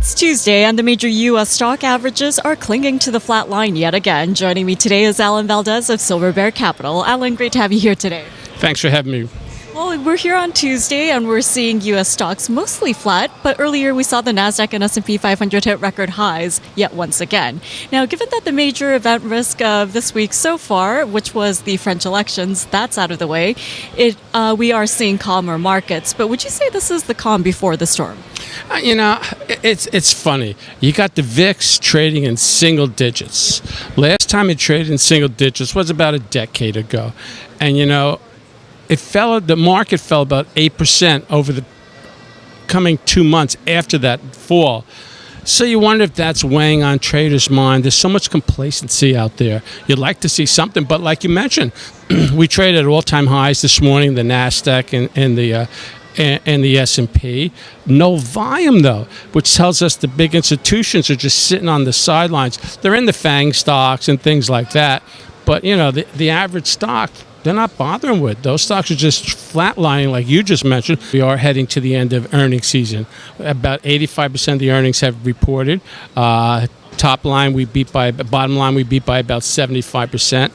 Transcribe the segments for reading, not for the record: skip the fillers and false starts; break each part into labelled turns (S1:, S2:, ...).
S1: It's Tuesday, and the major U.S. stock averages are clinging to the flat line yet again. Joining me today is Valdes of SIlverBear Capital. Alan, great to have you here today.
S2: Thanks for having me.
S1: Well, we're here on Tuesday, and we're seeing U.S. stocks mostly flat, but earlier we saw the Nasdaq and S&P 500 hit record highs yet once again. Now, given that the major event risk of this week so far, which was the French elections, that's out of the way, we are seeing calmer markets. But would you say this is the calm before the storm?
S2: It's funny. You got the VIX trading in single digits. Last time it traded in single digits was about a decade ago. And, the market fell about 8% over the coming 2 months after that fall. So you wonder if that's weighing on traders' mind. There's so much complacency out there. You'd like to see something, but like you mentioned, we traded at all-time highs this morning, the Nasdaq and the S&P. No volume, though, which tells us the big institutions are just sitting on the sidelines. They're in the FANG stocks and things like that. But, the average stock, they're not bothering with. Those stocks are just flatlining, like you just mentioned. We are heading to the end of earnings season. About 85% of the earnings have reported. Top line, bottom line, we beat by about 75%.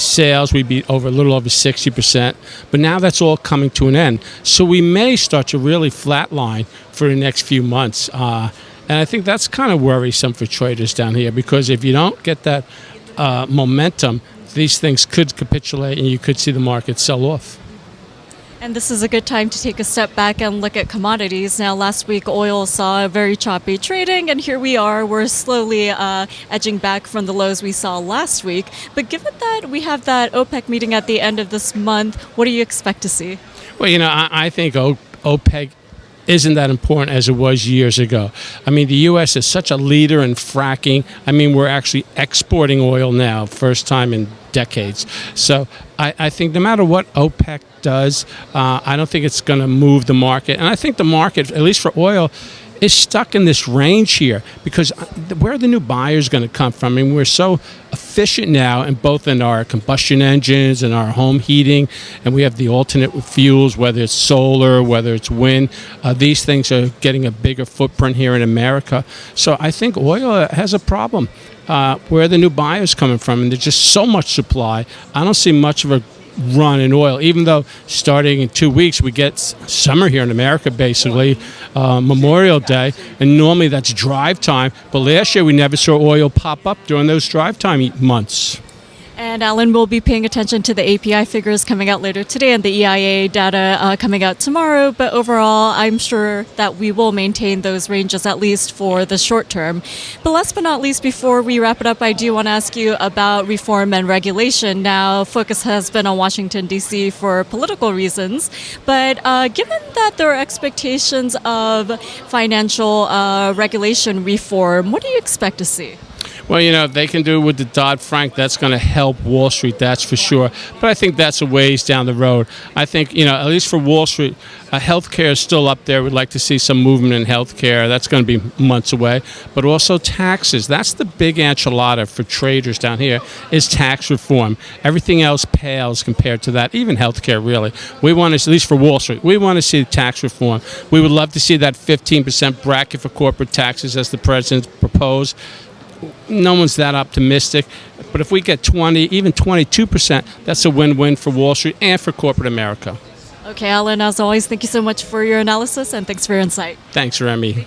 S2: Sales, we beat a little over 60%. But now that's all coming to an end. So we may start to really flatline for the next few months. And I think that's kind of worrisome for traders down here, because if you don't get that momentum, these things could capitulate and you could see the market sell off.
S1: And this is a good time to take a step back and look at commodities. Now, last week, oil saw a very choppy trading, and here we are. We're slowly edging back from the lows we saw last week. But given that we have that OPEC meeting at the end of this month, what do you expect to see?
S2: Well, I think OPEC isn't that important as it was years ago. I mean, the U.S. is such a leader in fracking. I mean, we're actually exporting oil now, first time in decades. So I think no matter what OPEC does, I don't think it's going to move the market. And I think the market, at least for oil, is stuck in this range here, because where are the new buyers going to come from? I mean, we're so efficient now, in both in our combustion engines and our home heating, and we have the alternate fuels, whether it's solar, whether it's wind. These things are getting a bigger footprint here in America. So I think oil has a problem. Where are the new buyers coming from? And there's just so much supply. I don't see much of a run in oil, even though starting in 2 weeks we get summer here in America, basically Memorial Day, and normally that's drive time, but last year we never saw oil pop up during those drive time months.
S1: And Alan will be paying attention to the API figures coming out later today and the EIA data coming out tomorrow. But overall, I'm sure that we will maintain those ranges, at least for the short term. But last but not least, before we wrap it up, I do want to ask you about reform and regulation. Now, focus has been on Washington, D.C. for political reasons. But given that there are expectations of financial regulation reform, what do you expect to see?
S2: Well, they can do it with the Dodd-Frank. That's going to help Wall Street, that's for sure. But I think that's a ways down the road. I think, at least for Wall Street, healthcare is still up there. We'd like to see some movement in healthcare. That's going to be months away. But also taxes. That's the big enchilada for traders down here, is tax reform. Everything else pales compared to that, even healthcare, really. We want to, at least for Wall Street, we want to see tax reform. We would love to see that 15% bracket for corporate taxes as the president proposed. No one's that optimistic, but if we get 20, even 22%, that's a win-win for Wall Street and for corporate America.
S1: Okay, Alan, as always, thank you so much for your analysis, and thanks for your insight.
S2: Thanks, Remy.